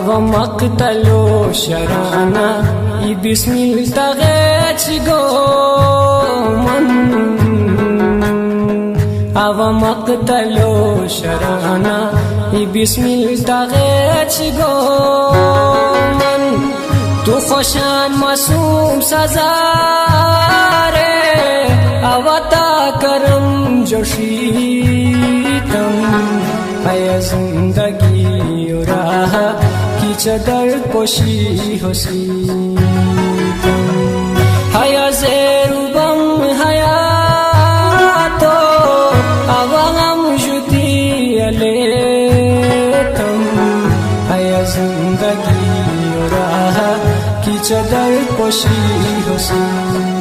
Ava maqtalo sharana I bismil tagech goman Ava maqtalo sharana I bismil tagech goman Tu khoshan masum sazare Avata karam joshitam Haya zindagi raha ki chadar poshi hositam haya zeru bam hayato avam juti aletam haya zindagi raha ki chadar poshi hositam